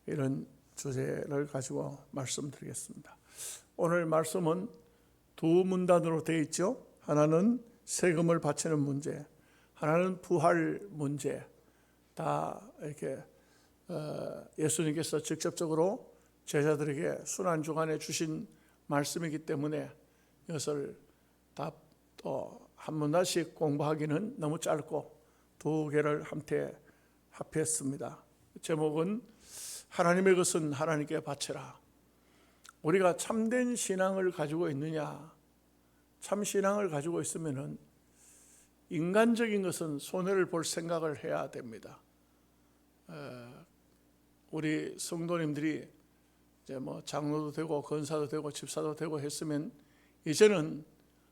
이런 주제를 가지고 말씀드리겠습니다. 오늘 말씀은 두 문단으로 되어 있죠. 하나는 세금을 바치는 문제, 하나는 부활 문제. 다 이렇게 예수님께서 직접적으로 제자들에게 순환주간에 주신 말씀이기 때문에 이것을 다 또 한 문단씩 공부하기는 너무 짧고 두 개를 함께 합했습니다. 제목은 하나님의 것은 하나님께 바쳐라. 우리가 참된 신앙을 가지고 있느냐? 참 신앙을 가지고 있으면은 인간적인 것은 손해를 볼 생각을 해야 됩니다. 우리 성도님들이 이제 뭐 장로도 되고 권사도 되고 집사도 되고 했으면 이제는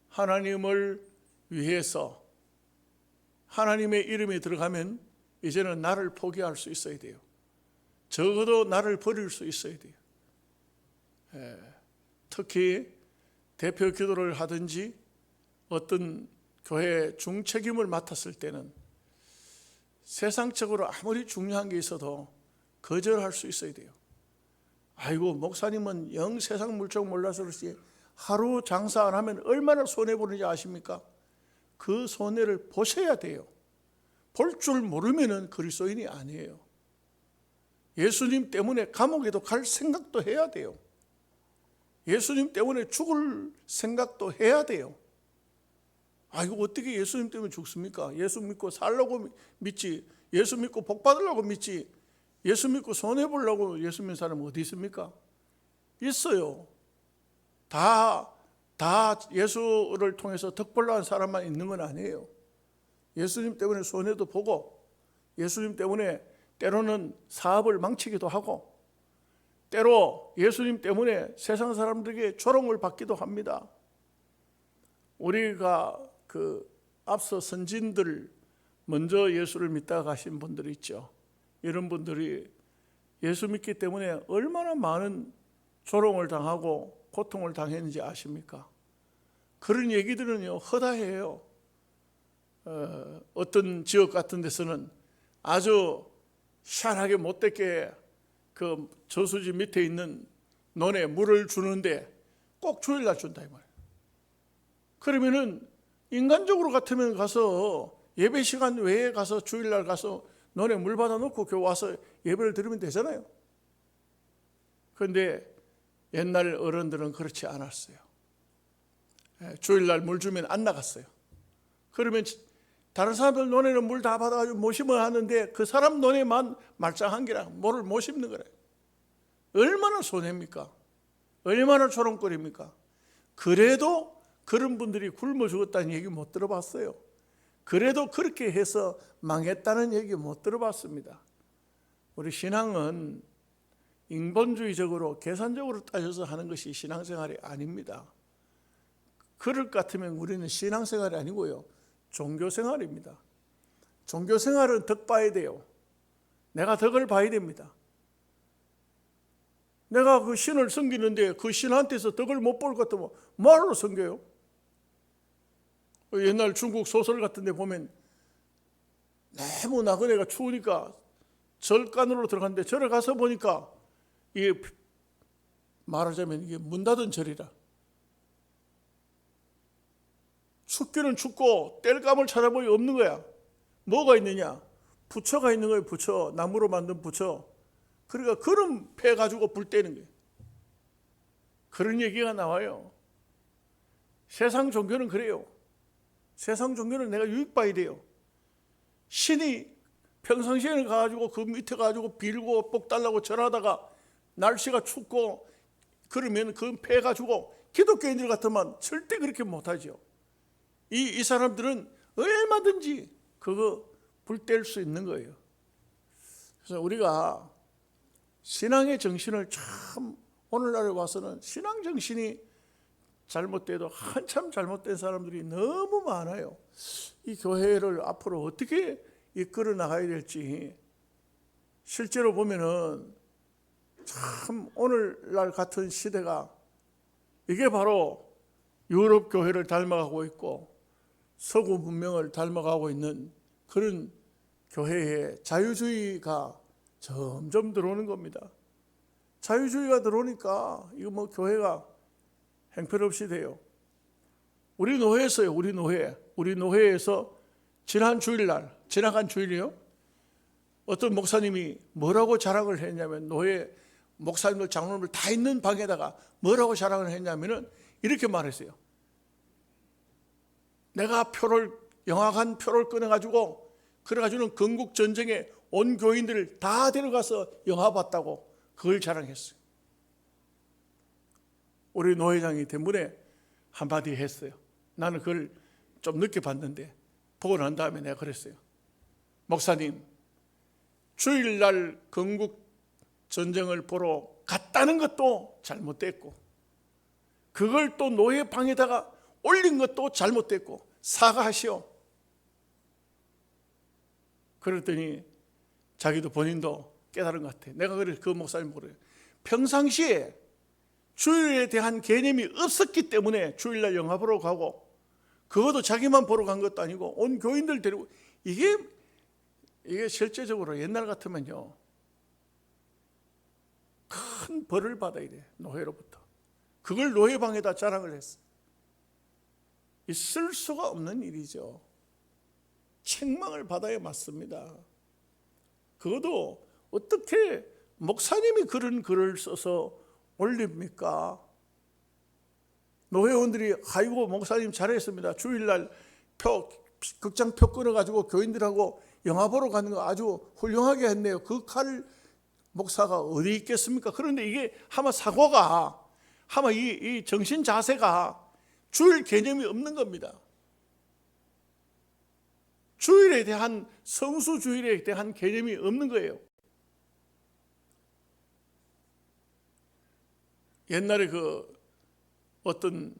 하나님을 위해서 하나님의 이름이 들어가면 이제는 나를 포기할 수 있어야 돼요. 적어도 나를 버릴 수 있어야 돼요. 특히 대표 기도를 하든지 어떤 교회 중책임을 맡았을 때는 세상적으로 아무리 중요한 게 있어도 거절할 수 있어야 돼요. 아이고 목사님은 영 세상 물정 몰라서 그렇지 하루 장사 안 하면 얼마나 손해보는지 아십니까? 그 손해를 보셔야 돼요. 볼 줄 모르면 그리스도인이 아니에요. 예수님 때문에 감옥에도 갈 생각도 해야 돼요. 예수님 때문에 죽을 생각도 해야 돼요. 이거 어떻게 예수님 때문에 죽습니까? 예수 믿고 살려고 믿지, 예수 믿고 복 받으려고 믿지, 예수 믿고 손해보려고 예수 믿는 사람 어디 있습니까? 있어요. 다 예수를 통해서 덕벌로 한 사람만 있는 건 아니에요. 예수님 때문에 손해도 보고, 예수님 때문에 때로는 사업을 망치기도 하고, 때로 예수님 때문에 세상 사람들에게 조롱을 받기도 합니다. 우리가 앞서 선진들 먼저 예수를 믿다가 가신 분들이 있죠. 이런 분들이 예수 믿기 때문에 얼마나 많은 조롱을 당하고 고통을 당했는지 아십니까? 그런 얘기들은요 허다해요. 어떤 지역 같은 데서는 아주 희한하게 못되게 그 저수지 밑에 있는 논에 물을 주는데 꼭 주일날 준다 이 말이에요. 그러면은 인간적으로 같으면 가서 예배 시간 외에 가서 주일날 가서 논에 물 받아 놓고 교회 와서 예배를 드리면 되잖아요. 그런데 옛날 어른들은 그렇지 않았어요. 주일날 물 주면 안 나갔어요. 그러면 다른 사람들 논에는 물 다 받아가지고 모시면 하는데 그 사람 논에만 말짱한 게라 물을 못 심는 거래요. 얼마나 손해입니까? 얼마나 조롱거리입니까? 그래도 그런 분들이 굶어 죽었다는 얘기 못 들어봤어요. 그래도 그렇게 해서 망했다는 얘기 못 들어봤습니다. 우리 신앙은 인본주의적으로 계산적으로 따져서 하는 것이 신앙생활이 아닙니다. 그럴 것 같으면 우리는 신앙생활이 아니고요 종교생활입니다. 종교생활은 덕 봐야 돼요. 내가 덕을 봐야 됩니다. 내가 그 신을 섬기는데 그 신한테서 덕을 못 볼 것 같으면 뭐하러 섬겨요? 옛날 중국 소설 같은 데 보면 너무 나그네가 추우니까 절간으로 들어갔는데 절에 가서 보니까 이게 말하자면 이게 문 닫은 절이라. 춥기는 춥고 땔감을 찾아보니 없는 거야. 뭐가 있느냐? 부처가 있는 거예요. 부처, 나무로 만든 부처. 그러니까 그럼 패 가지고 불 때는 거예요. 그런 얘기가 나와요. 세상 종교는 그래요. 세상 종교는 내가 유익봐야 돼요. 신이 평상시에는 가가지고 그 밑에 가지고 빌고 복 달라고 절하다가 날씨가 춥고 그러면 그 패 가지고 기독교인들 같으면 절대 그렇게 못하죠. 이 사람들은 얼마든지 그거 불 뗄 수 있는 거예요. 그래서 우리가 신앙의 정신을 참 오늘날에 와서는 신앙 정신이 잘못돼도 한참 잘못된 사람들이 너무 많아요. 이 교회를 앞으로 어떻게 이끌어 나가야 될지 실제로 보면은 참 오늘날 같은 시대가 이게 바로 유럽 교회를 닮아가고 있고 서구 문명을 닮아가고 있는 그런 교회의 자유주의가 점점 들어오는 겁니다. 자유주의가 들어오니까 이거 뭐 교회가 형편없이 돼요. 우리 노회에서요. 우리 노회에서 지난 주일날, 지나간 주일이요, 어떤 목사님이 뭐라고 자랑을 했냐면, 노회 목사님들 장로님들 다 있는 방에다가 뭐라고 자랑을 했냐면은 이렇게 말했어요. 내가 영화관 표를 끊어가지고 그래가지고는 건국 전쟁에 온 교인들을 다 데려가서 영화 봤다고 그걸 자랑했어요. 우리 노회장이 대문에 한마디 했어요. 나는 그걸 좀 늦게 봤는데 보고 난 다음에 내가 그랬어요. 목사님, 주일날 건국 전쟁을 보러 갔다는 것도 잘못됐고, 그걸 또 노회 방에다가 올린 것도 잘못됐고 사과하시오. 그랬더니 자기도 본인도 깨달은 것 같아. 내가 그래 그 목사님 보래. 평상시에 주일에 대한 개념이 없었기 때문에 주일날 영화 보러 가고, 그것도 자기만 보러 간 것도 아니고 온 교인들 데리고, 이게 실제적으로 옛날 같으면요 큰 벌을 받아야 돼. 노회로부터. 그걸 노회방에다 자랑을 했어. 있을 수가 없는 일이죠. 책망을 받아야 맞습니다. 그것도 어떻게 목사님이 그런 글을 써서 올립니까? 노회원들이 아이고 목사님 잘했습니다. 주일날 극장 표 끊어가지고 교인들하고 영화 보러 가는 거 아주 훌륭하게 했네요. 그 칼 목사가 어디 있겠습니까? 그런데 이게 아마 사고가, 아마 이 정신 자세가 주일 개념이 없는 겁니다. 주일에 대한, 성수 주일에 대한 개념이 없는 거예요. 옛날에 그 어떤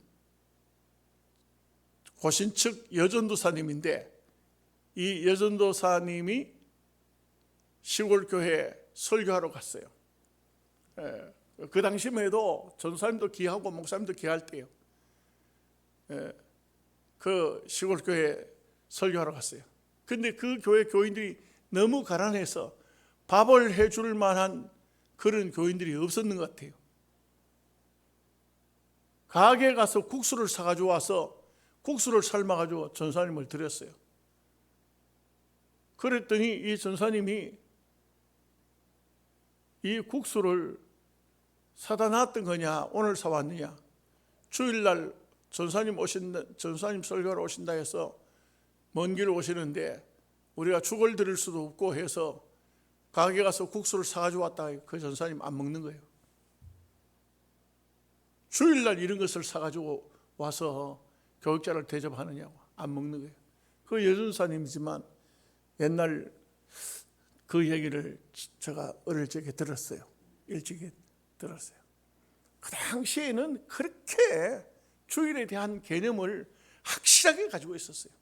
고신측 여전도사님인데, 이 여전도사님이 시골 교회에 설교하러 갔어요. 그 당시만 해도 전도사님도 귀하고 목사님도 귀할 때요. 그 시골 교회에 설교하러 갔어요. 근데 그 교회 교인들이 너무 가난해서 밥을 해줄 만한 그런 교인들이 없었는 것 같아요. 가게에 가서 국수를 사가지고 와서 국수를 삶아가지고 전사님을 드렸어요. 그랬더니 이 전사님이 이 국수를 사다 놨던 거냐, 오늘 사왔느냐, 주일날 전사님 설교하러 오신다 해서 먼 길 오시는데 우리가 죽을 드릴 수도 없고 해서 가게 가서 국수를 사가지고 왔다. 그 전사님 안 먹는 거예요. 주일날 이런 것을 사가지고 와서 교육자를 대접하느냐고 안 먹는 거예요. 그 여전사님이지만 옛날 그 얘기를 제가 어릴 적에 들었어요. 일찍이 들었어요. 그 당시에는 그렇게 주일에 대한 개념을 확실하게 가지고 있었어요.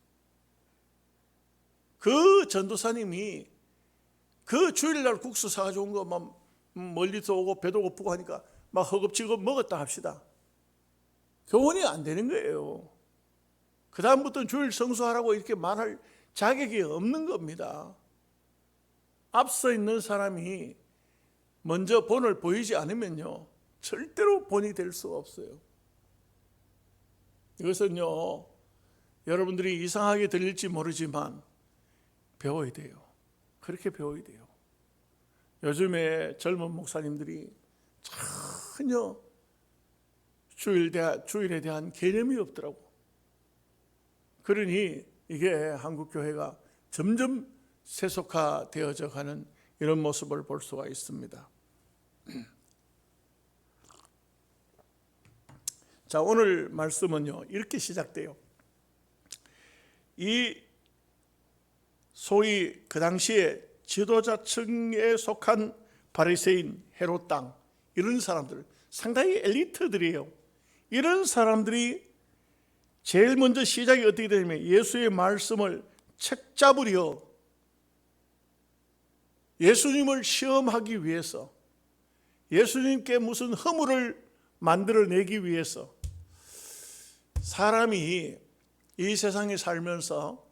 그 전도사님이 그 주일날 국수 사가지고 온 거 막 멀리서 오고 배도 고프고 하니까 막 허겁지겁 먹었다 합시다. 교훈이 안 되는 거예요. 그 다음부터는 주일 성수하라고 이렇게 말할 자격이 없는 겁니다. 앞서 있는 사람이 먼저 본을 보이지 않으면요 절대로 본이 될 수가 없어요. 이것은요 여러분들이 이상하게 들릴지 모르지만 배워야 돼요. 그렇게 배워야 돼요. 요즘에 젊은 목사님들이 전혀 주일에 대한 개념이 없더라고. 그러니 이게 한국교회가 점점 세속화되어져 가는 이런 모습을 볼 수가 있습니다. 자, 오늘 말씀은요 이렇게 시작돼요. 이 소위 그 당시에 지도자층에 속한 바리새인, 헤롯 당 이런 사람들, 상당히 엘리트들이에요. 이런 사람들이 제일 먼저 시작이 어떻게 되냐면 예수의 말씀을 책잡으려 예수님을 시험하기 위해서, 예수님께 무슨 허물을 만들어내기 위해서 사람이 이 세상에 살면서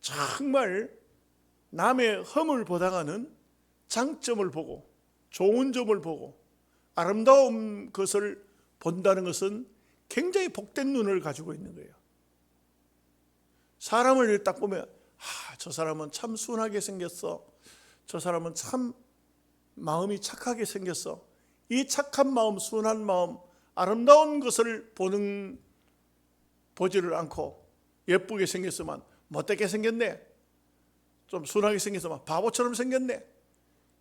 정말 남의 허물 보다가는 장점을 보고 좋은 점을 보고 아름다운 것을 본다는 것은 굉장히 복된 눈을 가지고 있는 거예요. 사람을 딱 보면 저 사람은 참 순하게 생겼어. 저 사람은 참 마음이 착하게 생겼어. 이 착한 마음, 순한 마음, 아름다운 것을 보지를 않고 예쁘게 생겼으면 못되게 생겼네, 좀 순하게 생겼으면 바보처럼 생겼네,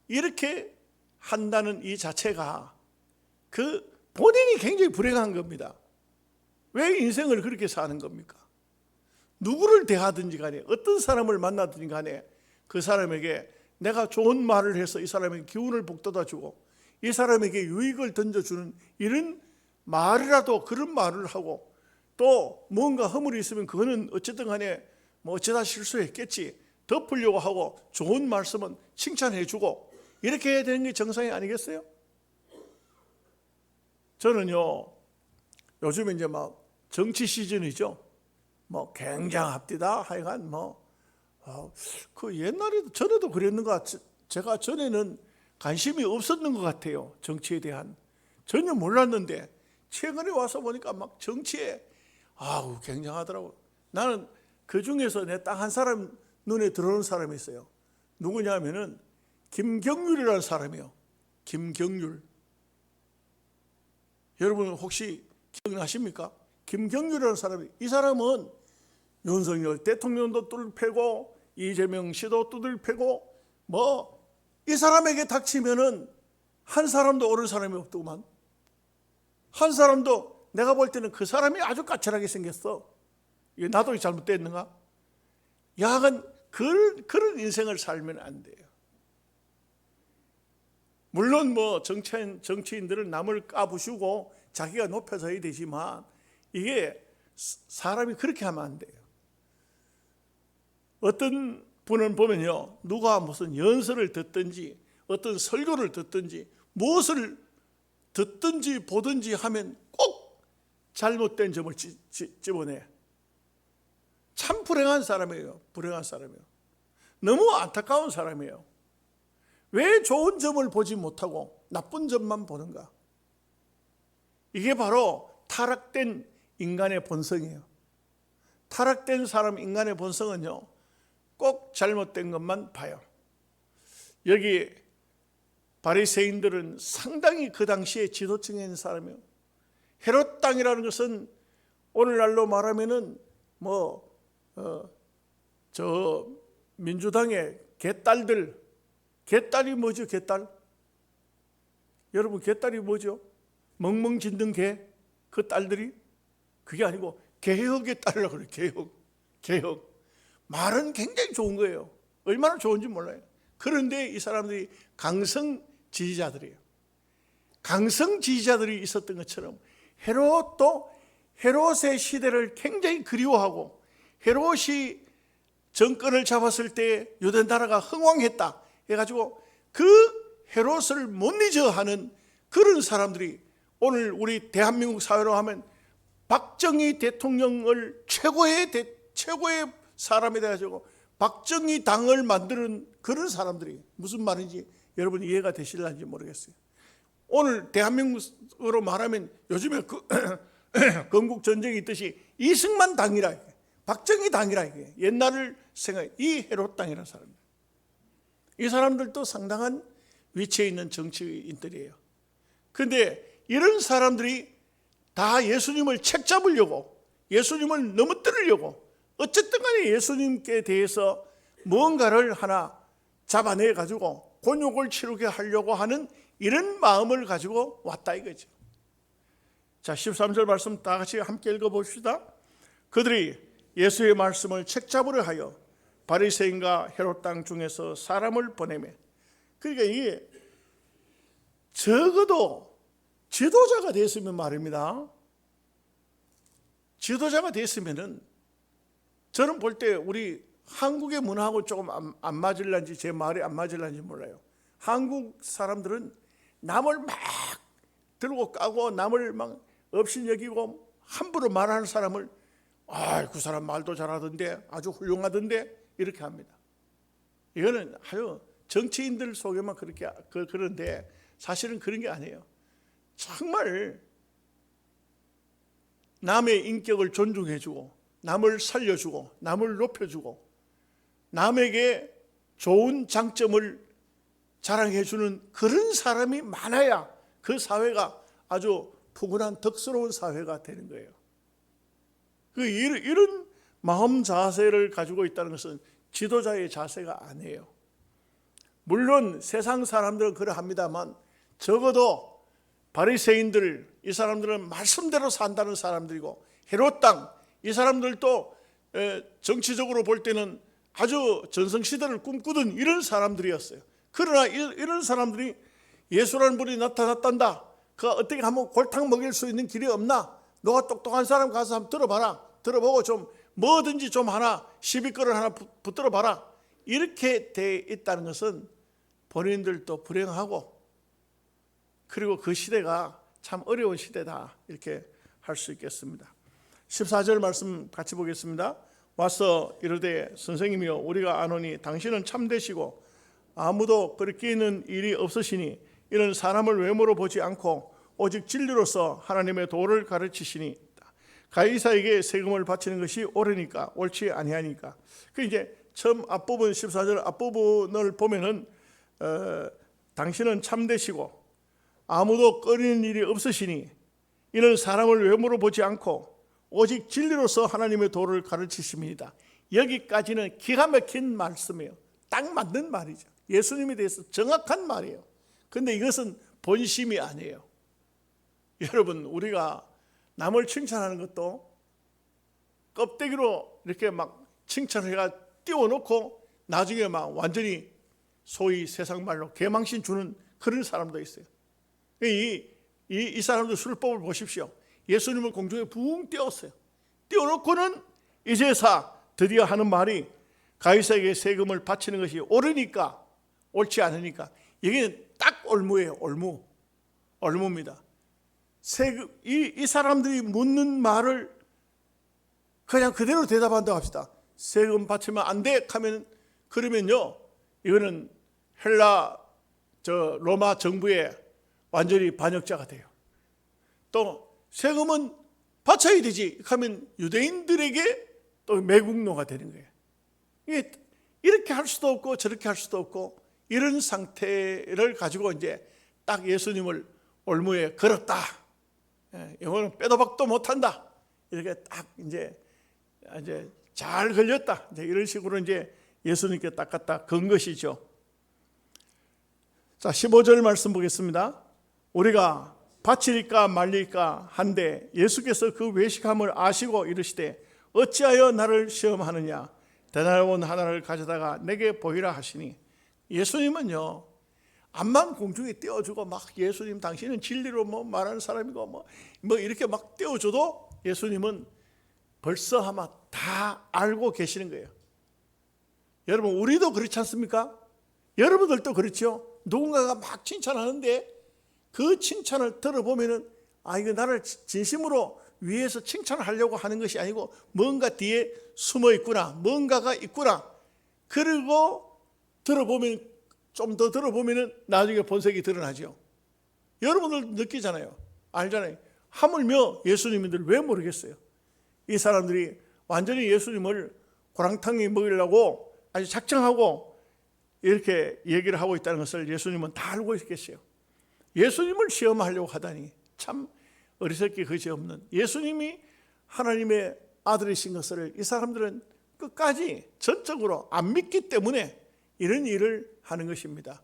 이렇게 한다는 이 자체가 그 본인이 굉장히 불행한 겁니다. 왜 인생을 그렇게 사는 겁니까? 누구를 대하든지 간에 어떤 사람을 만나든지 간에 그 사람에게 내가 좋은 말을 해서 이 사람에게 기운을 북돋아 주고 이 사람에게 유익을 던져주는 이런 말이라도 그런 말을 하고, 또 뭔가 허물이 있으면 그거는 어쨌든 간에 뭐 어쩌다 실수했겠지 덮으려고 하고 좋은 말씀은 칭찬해 주고 이렇게 해야 되는 게 정상이 아니겠어요? 저는요, 요즘에 이제 막 정치 시즌이죠. 뭐 굉장합디다 하여간 그 옛날에도 전에도 그랬는 것 같아요. 제가 전에는 관심이 없었는 것 같아요. 정치에 대한 전혀 몰랐는데 최근에 와서 보니까 막 정치에 굉장하더라고요. 나는 그 중에서 내 딱 한 사람 눈에 들어오는 사람이 있어요. 누구냐면은 김경률이라는 사람이요. 김경률. 여러분 혹시 기억나십니까? 김경률이라는 사람이, 이 사람은 윤석열 대통령도 뚜들 패고 이재명 씨도 뚜들 패고 이 사람에게 닥치면은 한 사람도 옳은 사람이 없더구만. 한 사람도, 내가 볼 때는 그 사람이 아주 까칠하게 생겼어. 이게 나도 잘못됐는가? 야간 그런 인생을 살면 안 돼요. 물론 정치인들은 남을 까부시고 자기가 높여져야 되지만 이게 사람이 그렇게 하면 안 돼요. 어떤 분은 보면요, 누가 무슨 연설을 듣든지 어떤 설교를 듣든지 무엇을 듣든지 보든지 하면 꼭 잘못된 점을 집어내. 참 불행한 사람이에요. 불행한 사람이에요. 너무 안타까운 사람이에요. 왜 좋은 점을 보지 못하고 나쁜 점만 보는가? 이게 바로 타락된 인간의 본성이에요. 타락된 사람 인간의 본성은요, 꼭 잘못된 것만 봐요. 여기 바리새인들은 상당히 그 당시에 지도층에 있는 사람이에요. 헤롯 땅이라는 것은 오늘날로 말하면은 민주당의 개딸이 뭐죠? 개딸? 여러분 개딸이 뭐죠? 멍멍 짖는 개, 그 딸들이? 그게 아니고 개혁의 딸이라고 그래요. 개혁. 말은 굉장히 좋은 거예요. 얼마나 좋은지 몰라요. 그런데 이 사람들이 강성 지지자들이에요. 강성 지지자들이 있었던 것처럼 헤롯도 헤롯의 시대를 굉장히 그리워하고, 헤롯이 정권을 잡았을 때 유대 나라가 흥왕했다 해가지고 그 헤롯을 못 잊어 하는 그런 사람들이 오늘 우리 대한민국 사회로 하면 박정희 대통령을 최고의 사람이 돼가지고 박정희 당을 만드는 그런 사람들이, 무슨 말인지 여러분 이해가 되실런지 모르겠어요. 오늘 대한민국으로 말하면 요즘에 건국전쟁이 있듯이 이승만 당이라, 박정희 당이라, 옛날을 생각해. 이 헤롯 당이라는 사람들, 이 사람들도 상당한 위치에 있는 정치인들이에요. 그런데 이런 사람들이 다 예수님을 책잡으려고, 예수님을 넘어뜨리려고, 어쨌든 간에 예수님께 대해서 뭔가를 하나 잡아내 가지고 곤욕을 치르게 하려고 하는 이런 마음을 가지고 왔다 이거죠. 자, 13절 말씀 다 같이 함께 읽어봅시다. 그들이 예수의 말씀을 책잡으려 하여 바리새인과 헤롯 땅 중에서 사람을 보내매. 그러니까 이게 적어도 지도자가 됐으면 말입니다. 지도자가 됐으면은, 저는 볼 때 우리 한국의 문화하고 조금 안 맞을런지, 제 말이 안 맞을런지 몰라요. 한국 사람들은 남을 막 들고 까고 남을 막 업신여기고 함부로 말하는 사람을 그 사람 말도 잘하던데, 아주 훌륭하던데, 이렇게 합니다. 이거는 아주 정치인들 속에만 그렇게 그런데 사실은 그런 게 아니에요. 정말 남의 인격을 존중해주고 남을 살려주고 남을 높여주고 남에게 좋은 장점을 자랑해주는 그런 사람이 많아야 그 사회가 아주 푸근한 덕스러운 사회가 되는 거예요. 이런 마음 자세를 가지고 있다는 것은 지도자의 자세가 아니에요. 물론 세상 사람들은 그러합니다만 적어도 바리새인들, 이 사람들은 말씀대로 산다는 사람들이고 헤롯 땅, 이 사람들도 정치적으로 볼 때는 아주 전성시대를 꿈꾸던 이런 사람들이었어요. 그러나 이런 사람들이 예수라는 분이 나타났단다, 그 어떻게 한번 골탕 먹일 수 있는 길이 없나? 너가 똑똑한 사람 가서 한번 들어봐라. 들어보고 좀 뭐든지 좀 하나 시비거리를 하나 붙들어 봐라. 이렇게 돼 있다는 것은 본인들도 불행하고 그리고 그 시대가 참 어려운 시대다, 이렇게 할 수 있겠습니다. 14절 말씀 같이 보겠습니다. 와서 이르되 선생님이여 우리가 아노니 당신은 참되시고 아무도 끄리끼는 일이 없으시니 이런 사람을 외모로 보지 않고 오직 진리로서 하나님의 도를 가르치시니 가이사에게 세금을 바치는 것이 옳으니까 옳지 아니하니까. 그 이제 처음 앞부분 14절 앞부분을 보면은 당신은 참되시고 아무도 꺼리는 일이 없으시니 이는 사람을 외모로 보지 않고 오직 진리로서 하나님의 도를 가르치십니다. 여기까지는 기가 막힌 말씀이에요. 딱 맞는 말이죠. 예수님에 대해서 정확한 말이에요. 그런데 이것은 본심이 아니에요. 여러분, 우리가 남을 칭찬하는 것도 껍데기로 이렇게 막 칭찬해가 띄워놓고 나중에 막 완전히 소위 세상 말로 개망신 주는 그런 사람도 있어요. 이 사람들 술법을 보십시오. 예수님을 공중에 붕 띄웠어요. 띄워놓고는 이제사 드디어 하는 말이 가이사에게 세금을 바치는 것이 옳으니까 옳지 않으니까. 이게 딱 올무예요. 올무입니다. 세금, 이 사람들이 묻는 말을 그냥 그대로 대답한다고 합시다. 세금 바치면 안 돼 하면, 그러면요 이거는 로마 정부의 완전히 반역자가 돼요. 또 세금은 바쳐야 되지 하면 유대인들에게 또 매국노가 되는 거예요. 이게 이렇게 할 수도 없고 저렇게 할 수도 없고 이런 상태를 가지고 이제 딱 예수님을 올무에 걸었다. 영어는 빼도 박도 못한다. 이렇게 딱 이제 잘 걸렸다. 이제 이런 식으로 이제 예수님께 딱 갖다 건 것이죠. 자, 15절 말씀 보겠습니다. 우리가 바칠까 말릴까 한데 예수께서 그 외식함을 아시고 이르시되 어찌하여 나를 시험하느냐? 대나원 하나를 가져다가 내게 보이라 하시니, 예수님은요 암만 공중에 띄워주고 막 예수님 당신은 진리로 뭐 말하는 사람이고 뭐 이렇게 막 띄워줘도 예수님은 벌써 아마 다 알고 계시는 거예요. 여러분, 우리도 그렇지 않습니까? 여러분들도 그렇죠. 누군가가 막 칭찬하는데 그 칭찬을 들어보면은 이거 나를 진심으로 위해서 칭찬을 하려고 하는 것이 아니고 뭔가 뒤에 숨어 있구나, 뭔가가 있구나. 그리고 들어보면, 좀 더 들어보면은 나중에 본색이 드러나죠. 여러분들 느끼잖아요. 알잖아요. 하물며 예수님들 왜 모르겠어요? 이 사람들이 완전히 예수님을 고랑탕이 먹이려고 아주 작정하고 이렇게 얘기를 하고 있다는 것을 예수님은 다 알고 있겠어요. 예수님을 시험하려고 하다니 참 어리석기 그지없는, 예수님이 하나님의 아들이신 것을 이 사람들은 끝까지 전적으로 안 믿기 때문에 이런 일을 하는 것입니다.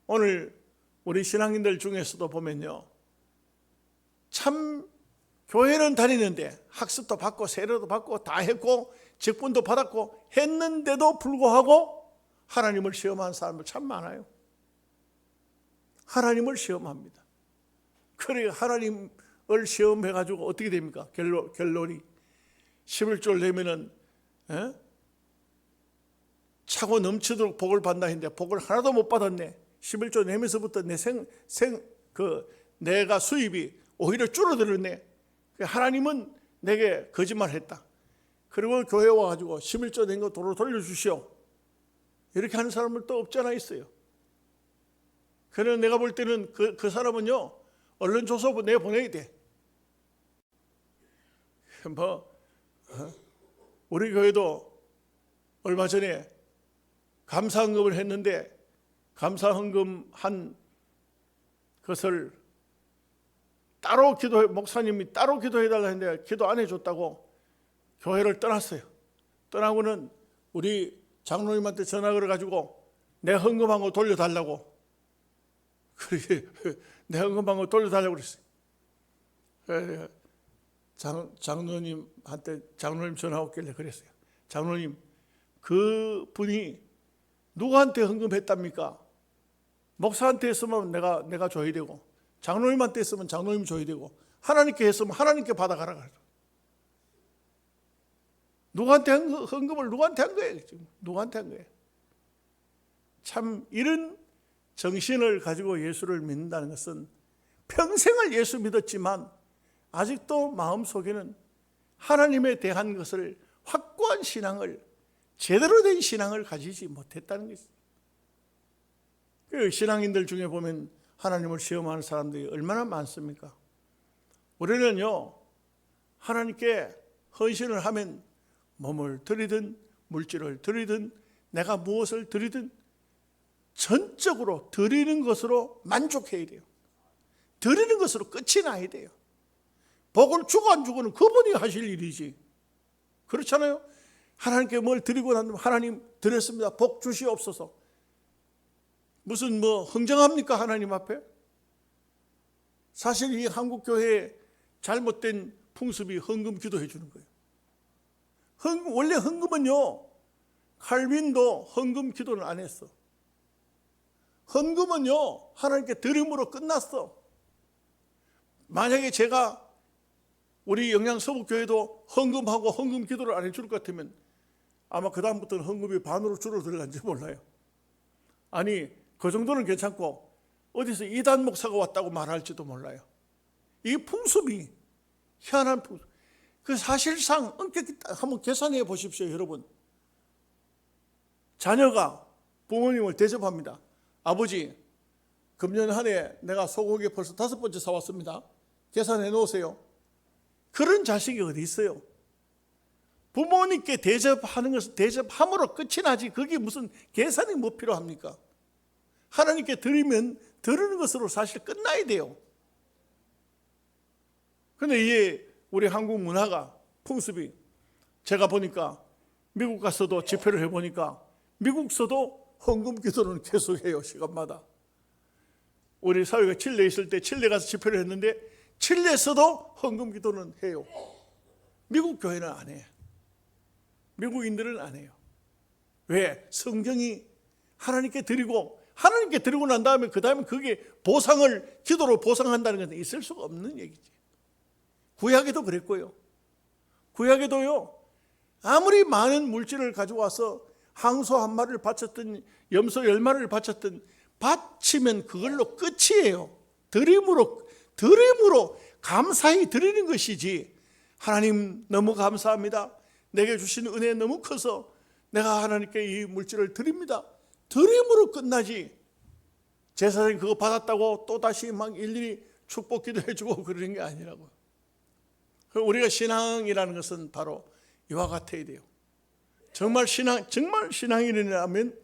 오늘 우리 신앙인들 중에서도 보면요, 참 교회는 다니는데 학습도 받고 세례도 받고 다 했고 직분도 받았고 했는데도 불구하고 하나님을 시험하는 사람들 참 많아요. 하나님을 시험합니다. 그래 하나님을 시험해가지고 어떻게 됩니까? 결론이 11절 내면은 차고 넘치도록 복을 받나 했는데 복을 하나도 못 받았네. 11조 내면서부터 내가 수입이 오히려 줄어들었네. 하나님은 내게 거짓말했다. 그리고 교회 와가지고 11조 낸 거 도로 돌려주시오. 이렇게 하는 사람은 또 없지 않아 있어요. 그래서 내가 볼 때는 그 사람은요, 얼른 줘서 내보내야 돼. 우리 교회도 얼마 전에 감사헌금을 했는데, 감사헌금 한 것을 따로 목사님이 따로 기도해달라 했는데 기도 안 해줬다고 교회를 떠났어요. 떠나고는 우리 장로님한테 전화 걸어가지고 내 헌금한 거 돌려달라고, 그렇게 내 헌금한 거 돌려달라고 그랬어요. 장로님한테 장로님 전화 왔길래 그랬어요. 장로님, 그 분이 누구한테 헌금했답니까? 목사한테 했으면 내가 줘야 되고, 장로님한테 했으면 장로님 줘야 되고, 하나님께 했으면 하나님께 받아가라 그래요. 누구한테 헌금을 누구한테 한 거예요? 지금 누구한테 한 거예요? 참 이런 정신을 가지고 예수를 믿는다는 것은 평생을 예수 믿었지만 아직도 마음속에는 하나님에 대한 것을 확고한 신앙을, 제대로 된 신앙을 가지지 못했다는 것입니다. 그 신앙인들 중에 보면 하나님을 시험하는 사람들이 얼마나 많습니까? 우리는요, 하나님께 헌신을 하면 몸을 드리든 물질을 드리든 내가 무엇을 드리든 전적으로 드리는 것으로 만족해야 돼요. 드리는 것으로 끝이 나야 돼요. 복을 주고 안 주고는 그분이 하실 일이지. 그렇잖아요. 하나님께 뭘 드리고 나면 하나님 드렸습니다, 복 주시옵소서. 무슨 흥정합니까 하나님 앞에? 사실 이 한국 교회의 잘못된 풍습이 헌금 기도해 주는 거예요. 원래 헌금은요, 칼빈도 헌금 기도를 안 했어. 헌금은요, 하나님께 드림으로 끝났어. 만약에 제가 우리 영양서북교회도 헌금하고 헌금 기도를 안 해줄 것 같으면 아마 그 다음부터는 헌금이 반으로 줄어들어간지 몰라요. 아니, 그 정도는 괜찮고 어디서 이단 목사가 왔다고 말할지도 몰라요. 이 풍습이 희한한 풍습. 그 사실상 엄격히 한번 계산해 보십시오, 여러분. 자녀가 부모님을 대접합니다. 아버지, 금년 한 해 내가 소고기 벌써 5번째 사왔습니다. 계산해 놓으세요. 그런 자식이 어디 있어요? 부모님께 대접하는 것은 대접함으로 끝이 나지, 그게 무슨 계산이 뭐 필요합니까? 하나님께 드리면 드리는 것으로 사실 끝나야 돼요. 그런데 이게 우리 한국 문화가, 풍습이, 제가 보니까 미국 가서도 집회를 해보니까 미국서도 헌금 기도는 계속해요, 시간마다. 우리 사회가 칠레에 있을 때 칠레 가서 집회를 했는데 칠레에서도 헌금 기도는 해요. 미국 교회는 안 해요. 미국인들은 안 해요. 왜? 성경이 하나님께 드리고, 하나님께 드리고 난 다음에 그 다음에 그게 보상을, 기도로 보상한다는 것은 있을 수가 없는 얘기지. 구약에도 그랬고요. 구약에도요, 아무리 많은 물질을 가져와서 항소 한 마리를 바쳤든 염소 10마리를 바쳤든 바치면 그걸로 끝이에요. 드림으로 감사히 드리는 것이지, 하나님 너무 감사합니다, 내게 주신 은혜 너무 커서 내가 하나님께 이 물질을 드립니다, 드림으로 끝나지, 제사장이 그거 받았다고 또다시 막 일일이 축복 기도해주고 그러는 게 아니라고요. 우리가 신앙이라는 것은 바로 이와 같아야 돼요. 정말 신앙인이라면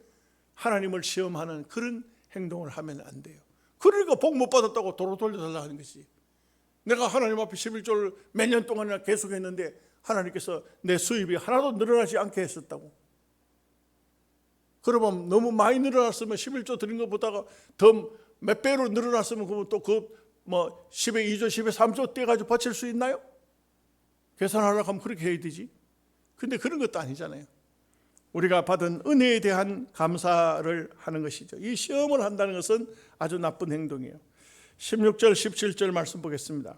하나님을 시험하는 그런 행동을 하면 안 돼요. 그러니까 복 못 받았다고 도로 돌려달라 하는 것이. 내가 하나님 앞에 11조를 몇 년 동안이나 계속했는데 하나님께서 내 수입이 하나도 늘어나지 않게 했었다고. 그러면 너무 많이 늘어났으면 11조 드린 것보다가 더 몇 배로 늘어났으면 그러면 또 10에 2조, 10에 3조 떼가지고 바칠 수 있나요? 계산하려고 하면 그렇게 해야 되지. 근데 그런 것도 아니잖아요. 우리가 받은 은혜에 대한 감사를 하는 것이죠. 이 시험을 한다는 것은 아주 나쁜 행동이에요. 16절 17절 말씀 보겠습니다.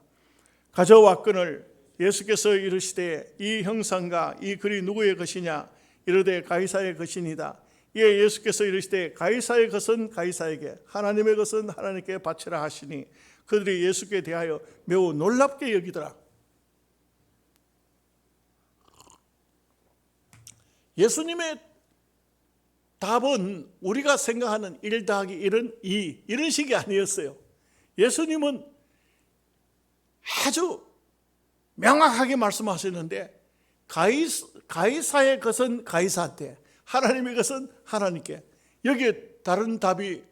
가져왔거늘 예수께서 이르시되 이 형상과 이 글이 누구의 것이냐, 이르되 가이사의 것이니이다. 이에 예수께서 이르시되 가이사의 것은 가이사에게, 하나님의 것은 하나님께 바치라 하시니 그들이 예수께 대하여 매우 놀랍게 여기더라. 예수님의 답은 우리가 생각하는 1 더하기 1은 2 이런 식이 아니었어요. 예수님은 아주 명확하게 말씀하셨는데 가이사의 것은 가이사한테, 하나님의 것은 하나님께. 여기에 다른 답이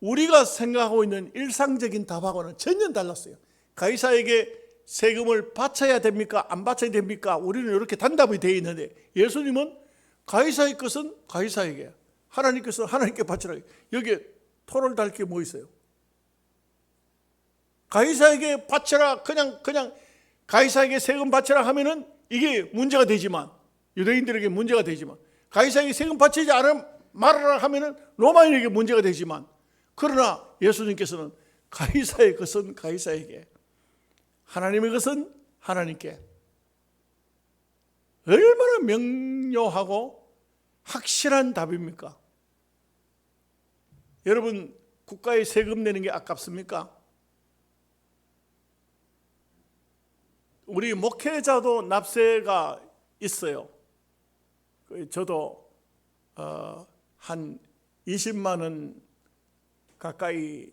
우리가 생각하고 있는 일상적인 답하고는 전혀 달랐어요. 가이사에게 세금을 바쳐야 됩니까? 안 바쳐야 됩니까? 우리는 이렇게 단답이 되어 있는데 예수님은 가이사의 것은 가이사에게, 하나님 것은 하나님께 바치라. 여기에 토를 달 게 뭐 있어요? 가이사에게 바쳐라, 그냥 가이사에게 세금 바쳐라 하면은 이게 문제가 되지만, 유대인들에게 문제가 되지만, 가이사에게 세금 바치지 말아라 하면은 로마인에게 문제가 되지만, 그러나 예수님께서는 가이사의 것은 가이사에게, 하나님의 것은 하나님께. 얼마나 명료하고 확실한 답입니까? 여러분, 국가에 세금 내는 게 아깝습니까? 우리 목회자도 납세가 있어요. 저도 한 20만 원 가까이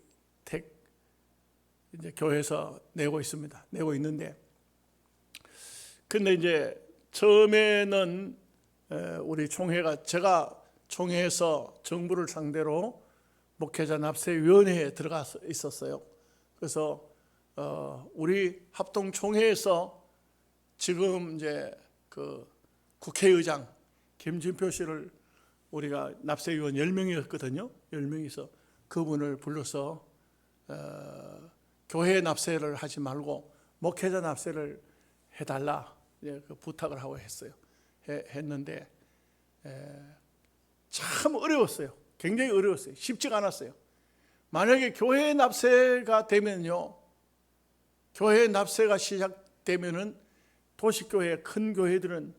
이제 교회에서 내고 있습니다. 내고 있는데, 근데 이제 처음에는 우리 총회가, 제가 총회에서 정부를 상대로 목회자 납세위원회에 들어가서 있었어요. 그래서 우리 합동 총회에서 지금 이제 그 국회의장 김진표 씨를 우리가 납세위원 10명이었거든요. 10명이서 그분을 불러서 교회 납세를 하지 말고 목회자 납세를 해달라, 그 부탁을 하고 했는데 참 어려웠어요. 굉장히 어려웠어요. 쉽지가 않았어요. 만약에 교회 납세가 되면요, 교회 납세가 시작되면은 도시교회, 큰 교회들은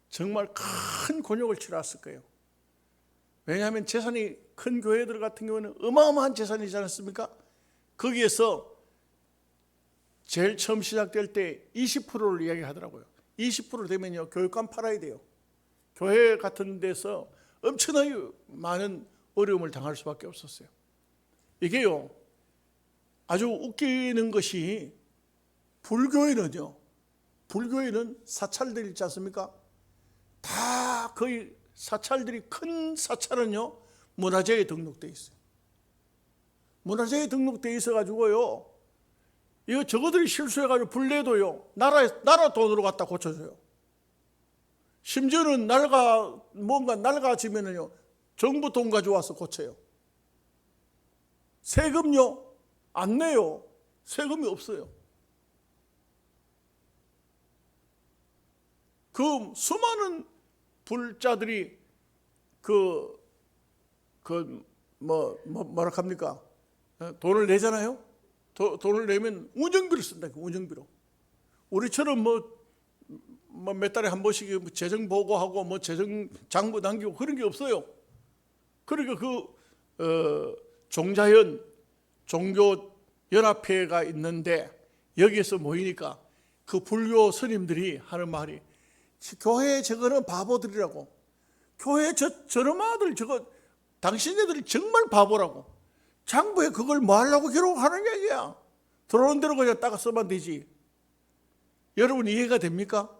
정말 큰 곤욕을 치렀을 거예요. 왜냐하면 재산이 큰 교회들 같은 경우는 어마어마한 재산이지 않습니까? 거기에서 제일 처음 시작될 때 20%를 이야기하더라고요. 20% 되면요, 교육관 팔아야 돼요. 교회 같은 데서 엄청나게 많은 어려움을 당할 수밖에 없었어요. 이게요, 아주 웃기는 것이, 불교에는 사찰들 있지 않습니까? 다 거의 사찰들이, 큰 사찰은요 문화재에 등록되어 있어요. 문화재에 등록되어 있어가지고요, 이거 저거들이 실수해가지고 불내도요 나라 돈으로 갖다 고쳐줘요. 심지어는 뭔가 낡아지면은요 정부 돈 가져와서 고쳐요. 세금요 안 내요. 세금이 없어요. 그 수많은 불자들이 뭐라 합니까? 돈을 내잖아요. 돈을 내면 운영비를 쓴다. 운영비로. 우리처럼 몇 달에 한 번씩 재정 보고하고 재정 장부 남기고 그런 게 없어요. 그러니까 종자연 종교 연합회가 있는데 여기에서 모이니까 그 불교 스님들이 하는 말이, 교회 저거는 바보들이라고. 교회 저런 아들 저거 당신네들이 정말 바보라고. 장부에 그걸 뭐 하려고 기록하는 얘기야. 들어오는 대로 그냥 따가 써만 되지. 여러분 이해가 됩니까?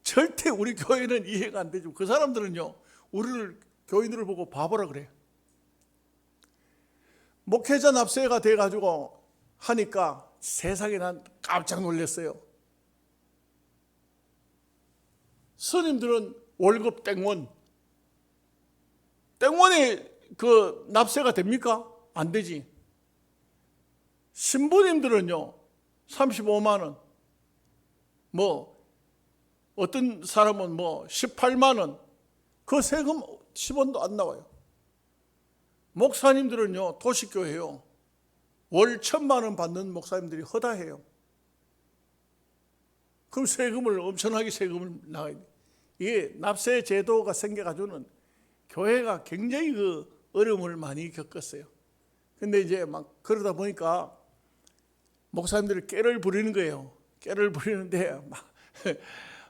절대 우리 교회는 이해가 안 되죠. 그 사람들은요 우리를, 교인들을 보고 바보라 그래. 목회자 납세가 돼가지고 하니까 세상에 난 깜짝 놀랐어요. 스님들은 월급 땡원이 그 납세가 됩니까? 안 되지. 신부님들은요 35만 원, 어떤 사람은 18만 원, 그 세금 10원도 안 나와요. 목사님들은요 도시교회요 월 1,000만 원 받는 목사님들이 허다해요. 그럼 엄청나게 세금을 나가야 돼. 이게 납세 제도가 생겨가지고는 교회가 굉장히 어려움을 많이 겪었어요. 근데 이제 막 그러다 보니까 목사님들이 깨를 부리는 거예요. 깨를 부리는데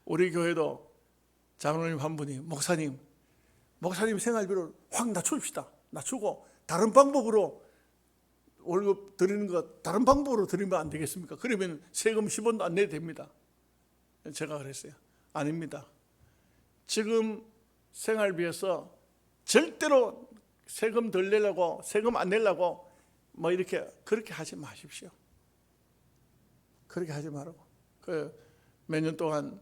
우리 교회도 장로님 한 분이, 목사님 목사님 생활비를 확 낮춥시다. 낮추고 다른 방법으로 월급 드리는 것 다른 방법으로 드리면 안 되겠습니까? 그러면 세금 10원도 안 내도 됩니다. 제가 그랬어요. 아닙니다. 지금 생활비에서 절대로 세금 덜 내려고 세금 안 내려고 뭐 이렇게 그렇게 하지 마십시오. 그렇게 하지 말고 몇 년 동안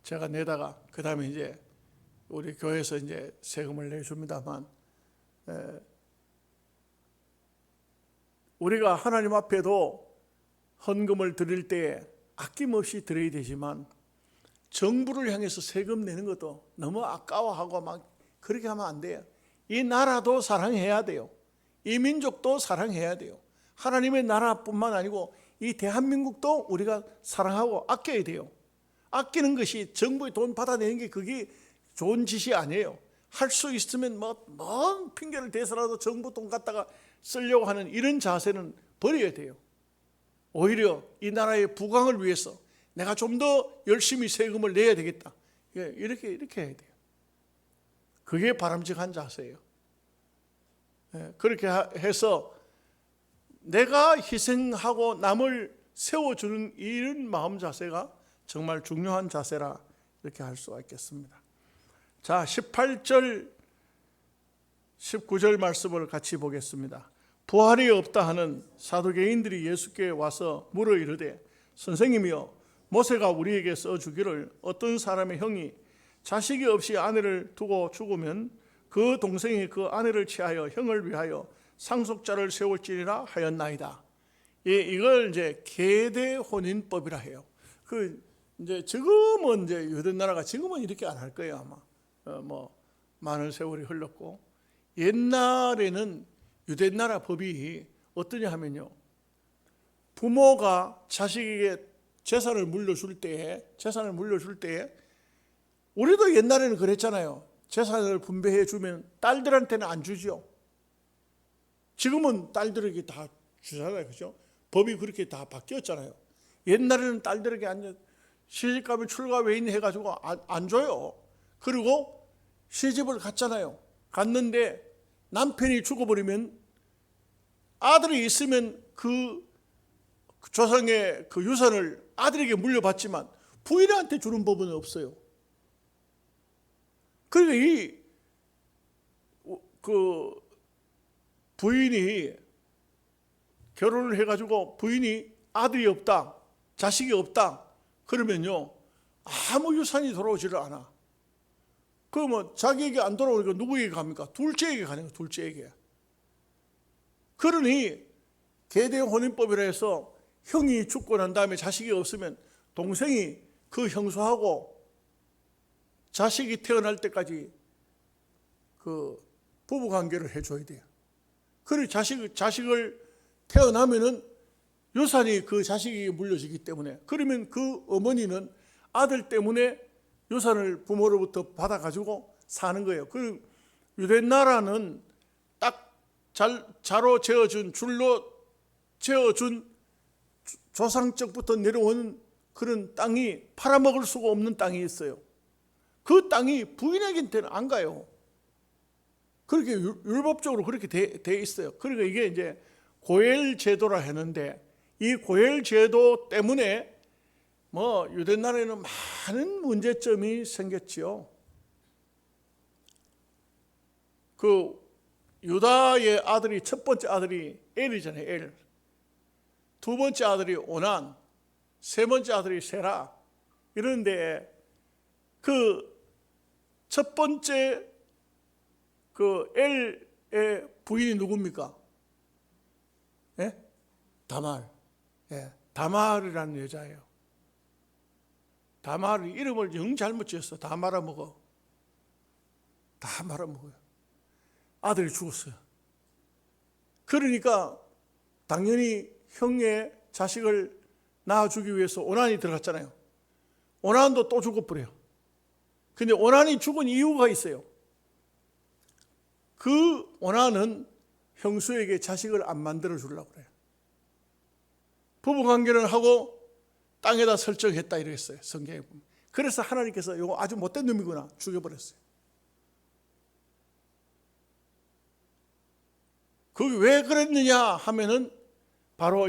제가 내다가 그 다음에 이제 우리 교회에서 이제 세금을 내줍니다만 우리가 하나님 앞에도 헌금을 드릴 때 아낌없이 드려야 되지만 정부를 향해서 세금 내는 것도 너무 아까워하고 막 그렇게 하면 안 돼요. 이 나라도 사랑해야 돼요. 이 민족도 사랑해야 돼요. 하나님의 나라뿐만 아니고 이 대한민국도 우리가 사랑하고 아껴야 돼요. 아끼는 것이 정부의 돈 받아내는 게 그게 좋은 짓이 아니에요. 할 수 있으면 뭔 핑계를 대서라도 정부 돈 갖다가 쓰려고 하는 이런 자세는 버려야 돼요. 오히려 이 나라의 부강을 위해서 내가 좀 더 열심히 세금을 내야 되겠다. 이렇게 해야 돼요. 그게 바람직한 자세예요. 그렇게 해서 내가 희생하고 남을 세워주는 이런 마음 자세가 정말 중요한 자세라 이렇게 할 수가 있겠습니다. 자, 18절 19절 말씀을 같이 보겠습니다. 부활이 없다 하는 사두개인들이 예수께 와서 물어 이르되 선생님이여 모세가 우리에게 써주기를 어떤 사람의 형이 자식이 없이 아내를 두고 죽으면 그 동생이 그 아내를 취하여 형을 위하여 상속자를 세울지니라 하였나이다. 이걸 이제 계대 혼인법이라 해요. 이제 지금은 이제 유대 나라가 지금은 이렇게 안 할 거예요 아마. 많은 세월이 흘렀고 옛날에는 유대 나라 법이 어떠냐 하면요. 부모가 자식에게 재산을 물려줄 때에 우리도 옛날에는 그랬잖아요. 재산을 분배해 주면 딸들한테는 안 주죠. 지금은 딸들에게 다 주잖아요. 그죠? 법이 그렇게 다 바뀌었잖아요. 옛날에는 딸들에게 시집가면 출가 외인 해가지고 안 줘요. 그리고 시집을 갔잖아요. 갔는데 남편이 죽어버리면 아들이 있으면 그 조상의 그 유산을 아들에게 물려받지만 부인한테 주는 법은 없어요. 그러니까 그 부인이 결혼을 해가지고 부인이 아들이 없다, 자식이 없다 그러면요 아무 유산이 돌아오지를 않아. 그러면 자기에게 안 돌아오니까 누구에게 갑니까? 둘째에게 가는 거예요. 둘째에게. 그러니 계대 혼인법이라 해서 형이 죽고 난 다음에 자식이 없으면 동생이 그 형수하고 자식이 태어날 때까지 그 부부 관계를 해줘야 돼요. 그리고 자식을 태어나면은 유산이 그 자식에게 물려지기 때문에 그러면 그 어머니는 아들 때문에 유산을 부모로부터 받아가지고 사는 거예요. 그 유대 나라는 딱 자로 재어준 줄로 재어준 조상적부터 내려오는 그런 땅이 팔아먹을 수가 없는 땅이 있어요. 그 땅이 부인에게는 안 가요. 그렇게 율법적으로 그렇게 돼 있어요. 그러니까 이게 이제 고엘 제도라 했는데 이 고엘 제도 때문에 유대 나라에는 많은 문제점이 생겼지요. 그 유다의 아들이 첫 번째 아들이 엘이잖아요. 엘. 두 번째 아들이 오난, 세 번째 아들이 세라. 이런데 그 첫 번째 그 엘의 부인이 누굽니까? 예? 다말. 예, 다말이라는 여자예요. 다말 이름을 영 잘못 지었어. 다 말아먹어. 다 말아먹어요. 아들이 죽었어요. 그러니까 당연히 형의 자식을 낳아주기 위해서 오난이 들어갔잖아요. 오난도 또 죽어버려요. 근데 오난이 죽은 이유가 있어요. 그 오난은 형수에게 자식을 안 만들어 주려고 그래요. 부부관계를 하고 땅에다 설정했다 이랬어요. 성경에 보면. 그래서 하나님께서 이거 아주 못된 놈이구나 죽여버렸어요. 그게 왜 그랬느냐 하면은 바로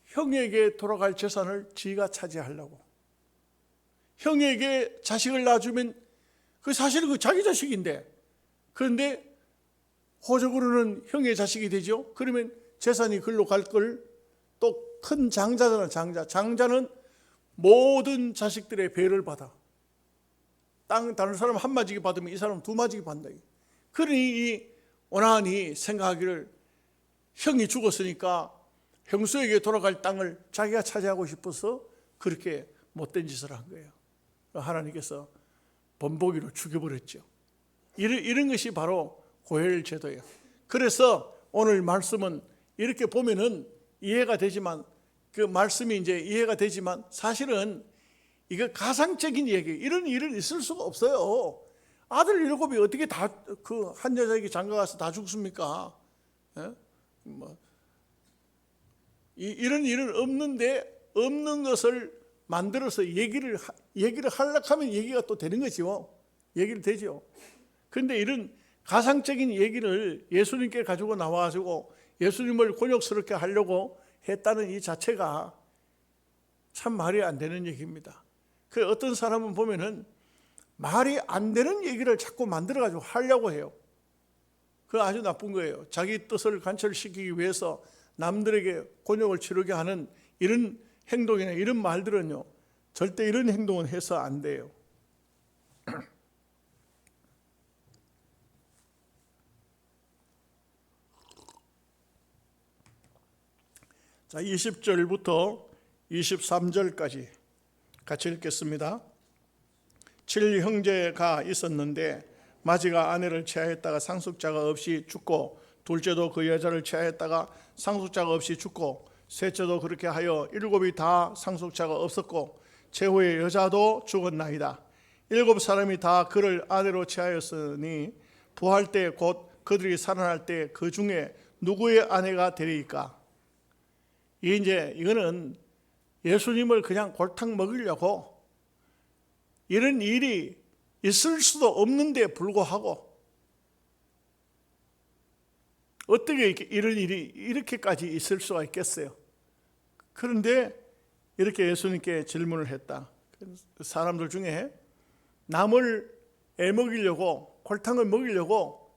형에게 돌아갈 재산을 지가 차지하려고. 형에게 자식을 낳아주면 그 사실은 그 자기 자식인데, 그런데 호적으로는 형의 자식이 되죠. 그러면 재산이 글로 갈 걸. 또 큰 장자잖아. 장자는 모든 자식들의 배를 받아. 땅 다른 사람 한 마지기 받으면 이 사람은 두 마지기 받는다. 그러니 이 오나니 생각하기를 형이 죽었으니까 형수에게 돌아갈 땅을 자기가 차지하고 싶어서 그렇게 못된 짓을 한 거예요. 하나님께서 본보기로 죽여버렸죠. 이런 것이 바로 고혈 제도예요. 그래서 오늘 말씀은 이렇게 보면은 이해가 되지만, 그 말씀이 이제 이해가 되지만, 사실은 이거 가상적인 얘기, 이런 일은 있을 수가 없어요. 아들 7이 어떻게 다 그 한 여자에게 장가가서 다 죽습니까? 예? 이런 일은 없는데, 없는 것을 만들어서 얘기를 하려고 하면 얘기가 또 되는 거죠. 얘기를 되죠. 그런데 이런 가상적인 얘기를 예수님께 가지고 나와가지고 예수님을 곤욕스럽게 하려고 했다는 이 자체가 참 말이 안 되는 얘기입니다. 그 어떤 사람은 보면은 말이 안 되는 얘기를 자꾸 만들어가지고 하려고 해요. 그거 아주 나쁜 거예요. 자기 뜻을 관철시키기 위해서 남들에게 곤욕을 치르게 하는 이런 행동이나 이런 말들은요, 절대 이런 행동은 해서 안 돼요. 자, 20절부터 23절까지 같이 읽겠습니다. 7형제가 있었는데 마지가 아내를 취하였다가 상속자가 없이 죽고, 둘째도 그 여자를 취하였다가 상속자가 없이 죽고, 셋째도 그렇게 하여 7이 다 상속자가 없었고, 최후의 여자도 죽었나이다. 7사람이 다 그를 아내로 취하였으니 부활 때 곧 그들이 살아날 때 그 중에 누구의 아내가 되리이까? 이거는 예수님을 그냥 골탕 먹이려고, 이런 일이 있을 수도 없는데 불구하고 어떻게 이런 일이 이렇게까지 있을 수가 있겠어요? 그런데 이렇게 예수님께 질문을 했다. 사람들 중에 남을 애먹이려고, 골탕을 먹이려고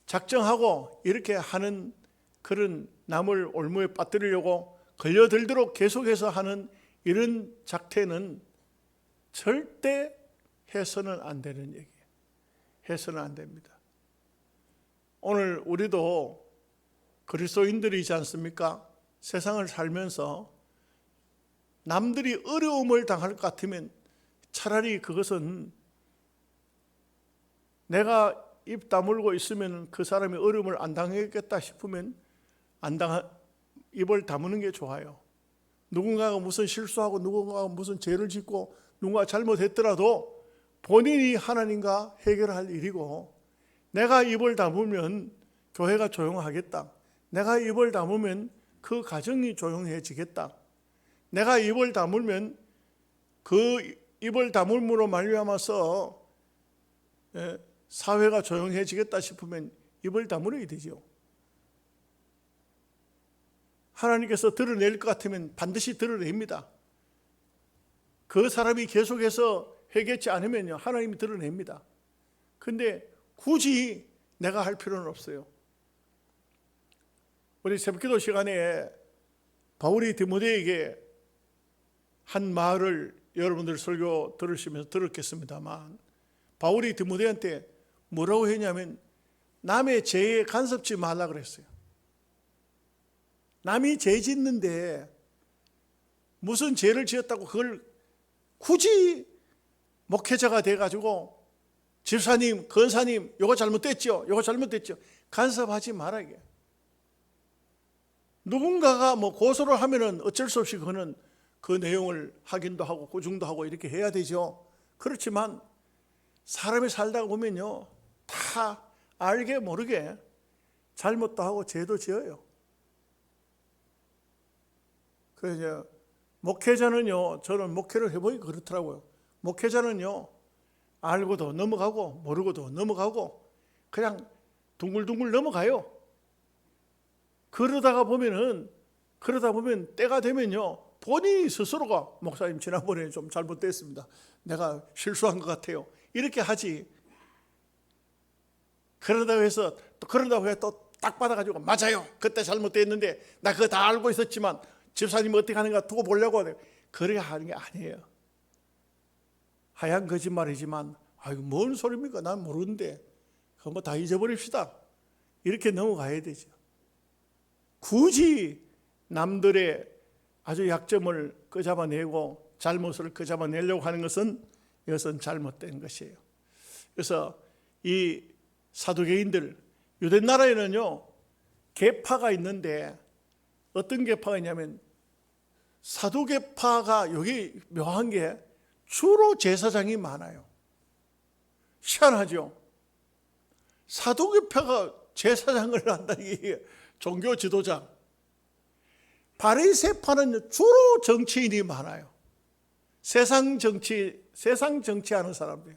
작정하고 이렇게 하는, 그런 남을 올무에 빠뜨리려고 걸려들도록 계속해서 하는 이런 작태는 절대 해서는 안 되는 얘기예요. 해서는 안 됩니다. 오늘 우리도 그리스도인들이지 않습니까? 세상을 살면서 남들이 어려움을 당할 것 같으면 차라리 그것은 내가 입 다물고 있으면 그 사람이 어려움을 안 당하겠다 싶으면 입을 다무는 게 좋아요. 누군가가 무슨 실수하고 누군가가 무슨 죄를 짓고 누군가 잘못했더라도 본인이 하나님과 해결할 일이고, 내가 입을 다물면 교회가 조용하겠다, 내가 입을 다물면 그 가정이 조용해지겠다, 내가 입을 다물면 그 입을 다물므로 말미암아서 사회가 조용해지겠다 싶으면 입을 다물어야 되죠. 하나님께서 드러낼 것 같으면 반드시 드러냅니다. 그 사람이 계속해서 회개치 않으면요, 하나님이 드러냅니다. 근데 굳이 내가 할 필요는 없어요. 우리 새벽기도 시간에 바울이 디모데에게 한 말을 여러분들 설교 들으시면서 들었겠습니다만, 바울이 디모데한테 뭐라고 했냐면 남의 죄에 간섭지 말라 그랬어요. 남이 죄 짓는데 무슨 죄를 지었다고 그걸 굳이 목회자가 돼가지고 집사님, 권사님, 요거 잘못됐죠, 요거 잘못됐죠, 간섭하지 말아야. 누군가가 뭐 고소를 하면은 어쩔 수 없이 그거는 그 내용을 확인도 하고 고증도 하고 이렇게 해야 되죠. 그렇지만 사람이 살다 보면요, 다 알게 모르게 잘못도 하고 죄도 지어요. 그래서 목회자는요, 저는 목회를 해보니 그렇더라고요. 목회자는요, 알고도 넘어가고 모르고도 넘어가고 그냥 둥글둥글 넘어가요. 그러다 보면 때가 되면요, 본인이 스스로가 목사님 지난번에 좀 잘못됐습니다, 내가 실수한 것 같아요, 이렇게 하지. 그러다고 해서 또 딱 받아가지고 맞아요, 그때 잘못됐는데 나 그거 다 알고 있었지만 집사님 어떻게 하는가 두고 보려고 그렇게 하는 게 아니에요. 하얀 거짓말이지만 아이고 뭔 소리입니까, 난 모르는데 그거 뭐 다 잊어버립시다, 이렇게 넘어가야 되죠. 굳이 남들의 아주 약점을 끄잡아내고 잘못을 끄잡아내려고 하는 것은 이것은 잘못된 것이에요. 그래서 이 사두개인들, 유대 나라에는요 계파가 있는데 어떤 계파가 있냐면 사두개파가 여기 묘한 게 주로 제사장이 많아요. 희한하죠. 사두개파가 제사장을 한다는 게 종교 지도자. 바리새파는 주로 정치인이 많아요. 세상 정치하는 사람들.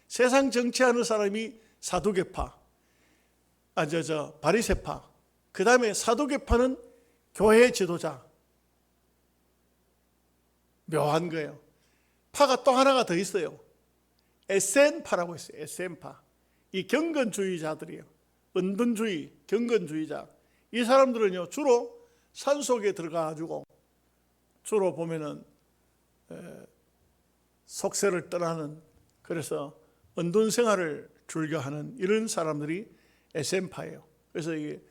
세상 정치하는 사람이 사두개파, 바리새파. 그 다음에 사두개파는 교회 지도자. 묘한 거예요. 파가 또 하나가 더 있어요. 에센파라고 있어요. 에센파. 이 경건주의자들이에요. 은둔주의, 경건주의자. 이 사람들은요 주로 산속에 들어가가지고 주로 보면은 속세를 떠나는, 그래서 은둔 생활을 즐겨하는 이런 사람들이 에센파예요. 그래서 이게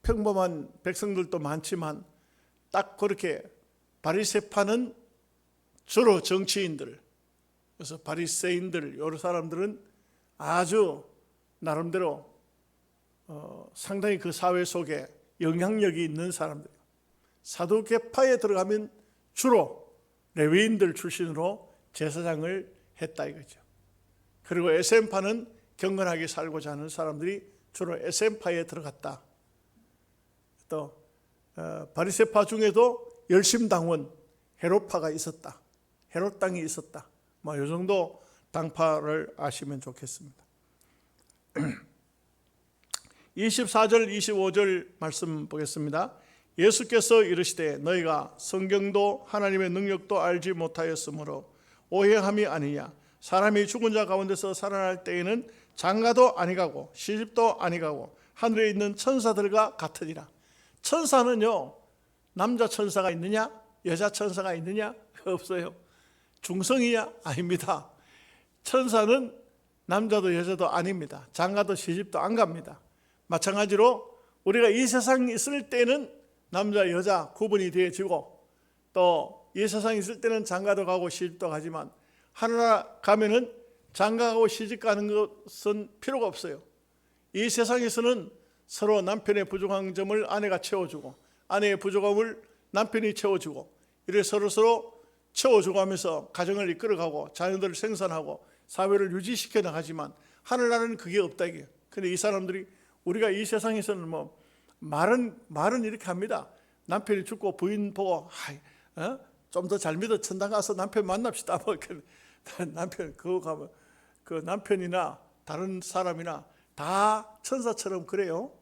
평범한 백성들도 많지만 딱 그렇게 바리새파는 주로 정치인들, 그래서 바리새인들, 여러 사람들은 아주 나름대로 상당히 그 사회 속에 영향력이 있는 사람들. 사두개파에 들어가면 주로 레위인들 출신으로 제사장을 했다 이거죠. 그리고 에센파는 경건하게 살고자 하는 사람들이 주로 에센파에 들어갔다. 또 바리새파 중에도 열심당원 헤롯파가 있었다. 헤롯 당이 있었다. 뭐 이 정도 당파를 아시면 좋겠습니다. 24절 25절 말씀 보겠습니다. 예수께서 이르시되 너희가 성경도 하나님의 능력도 알지 못하였으므로 오해함이 아니냐. 사람이 죽은 자 가운데서 살아날 때에는 장가도 아니가고 시집도 아니가고 하늘에 있는 천사들과 같으니라. 천사는요 남자 천사가 있느냐 여자 천사가 있느냐 없어요. 중성이냐? 아닙니다. 천사는 남자도 여자도 아닙니다. 장가도 시집도 안 갑니다. 마찬가지로 우리가 이 세상에 있을 때는 남자 여자 구분이 되어지고 또 이 세상에 있을 때는 장가도 가고 시집도 가지만 하늘나라 가면은 장가가고 시집 가는 것은 필요가 없어요. 이 세상에서는 서로 남편의 부족한 점을 아내가 채워주고 아내의 부족함을 남편이 채워주고 이래 서로 채워주고 하면서 가정을 이끌어가고 자녀들을 생산하고 사회를 유지시켜 나가지만 하늘나라는 그게 없다 이게. 근데 이 사람들이 우리가 이 세상에서는 뭐 말은 이렇게 합니다. 남편이 죽고 부인 보고 좀 더 잘 믿어 천당 가서 남편 만납시다. 뭐 남편 그거 가면 그 남편이나 다른 사람이나 다 천사처럼 그래요.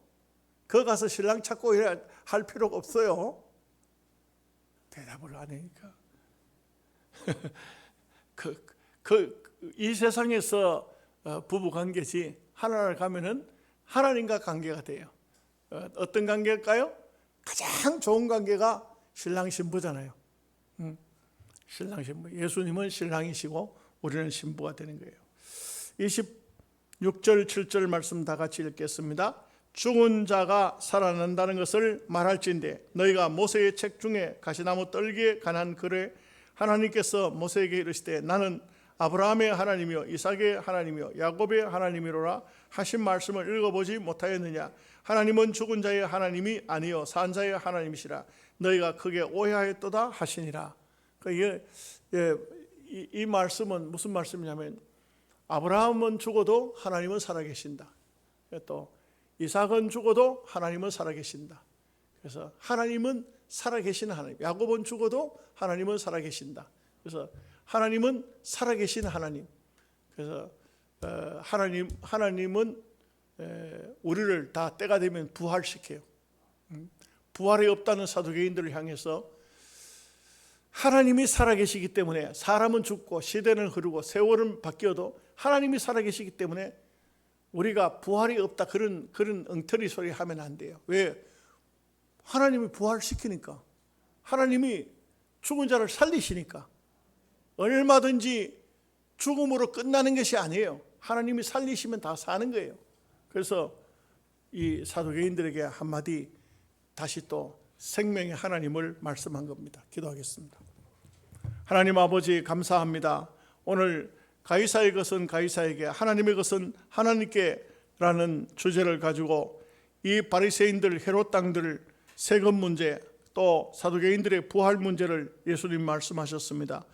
거 가서 신랑 찾고 할 필요가 없어요. 대답을 안 하니까. 이 세상에서 부부 관계지 하나님을 가면은 하나님과 관계가 돼요. 어떤 관계일까요? 가장 좋은 관계가 신랑 신부잖아요. 신랑 신부. 예수님은 신랑이시고 우리는 신부가 되는 거예요. 26절 7절 말씀 다 같이 읽겠습니다. 죽은 자가 살아난다는 것을 말할진대 너희가 모세의 책 중에 가시나무 떨기에 관한 글에 하나님께서 모세에게 이르시되 나는 아브라함의 하나님이요 이삭의 하나님이요 야곱의 하나님이로라 하신 말씀을 읽어보지 못하였느냐. 하나님은 죽은 자의 하나님이 아니요 산 자의 하나님이시라. 너희가 크게 오해하였도다 하시니라. 이 말씀은 무슨 말씀이냐면 아브라함은 죽어도 하나님은 살아계신다. 또 이삭은 죽어도 하나님은 살아계신다. 그래서 하나님은 살아계신 하나님. 야곱은 죽어도 하나님은 살아계신다. 그래서 하나님은 살아계신 하나님. 그래서 하나님은 우리를 다 때가 되면 부활시켜요. 부활이 없다는 사두개인들을 향해서 하나님이 살아계시기 때문에, 사람은 죽고 시대는 흐르고 세월은 바뀌어도 하나님이 살아계시기 때문에 우리가 부활이 없다 그런 엉터리 소리 하면 안 돼요. 왜? 하나님이 부활시키니까, 하나님이 죽은 자를 살리시니까. 얼마든지 죽음으로 끝나는 것이 아니에요. 하나님이 살리시면 다 사는 거예요. 그래서 이 사두개인들에게 한마디 다시 또 생명의 하나님을 말씀한 겁니다. 기도하겠습니다. 하나님 아버지, 감사합니다. 오늘 가이사의 것은 가이사에게, 하나님의 것은 하나님께 라는 주제를 가지고 이 바리새인들, 헤롯 당들 세금 문제, 또 사두개인들의 부활 문제를 예수님 말씀하셨습니다.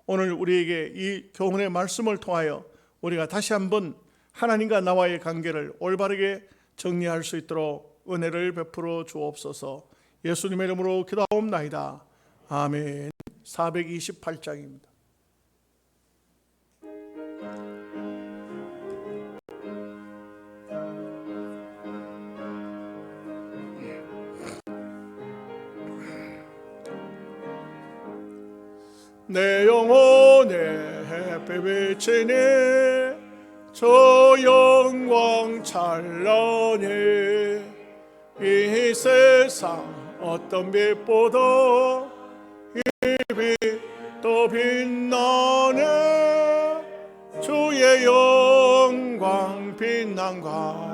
오늘 우리에게 이 교훈의 말씀을 통하여 우리가 다시 한번 하나님과 나와의 관계를 올바르게 정리할 수 있도록 은혜를 베풀어 주옵소서. 예수님의 이름으로 기도하옵나이다. 아멘. 428장입니다. 내 영혼에 햇빛 비치니 저 영광 찬란히, 이 세상 어떤 빛보다 이 빛도 빛나네. 주의 영광 빛난 가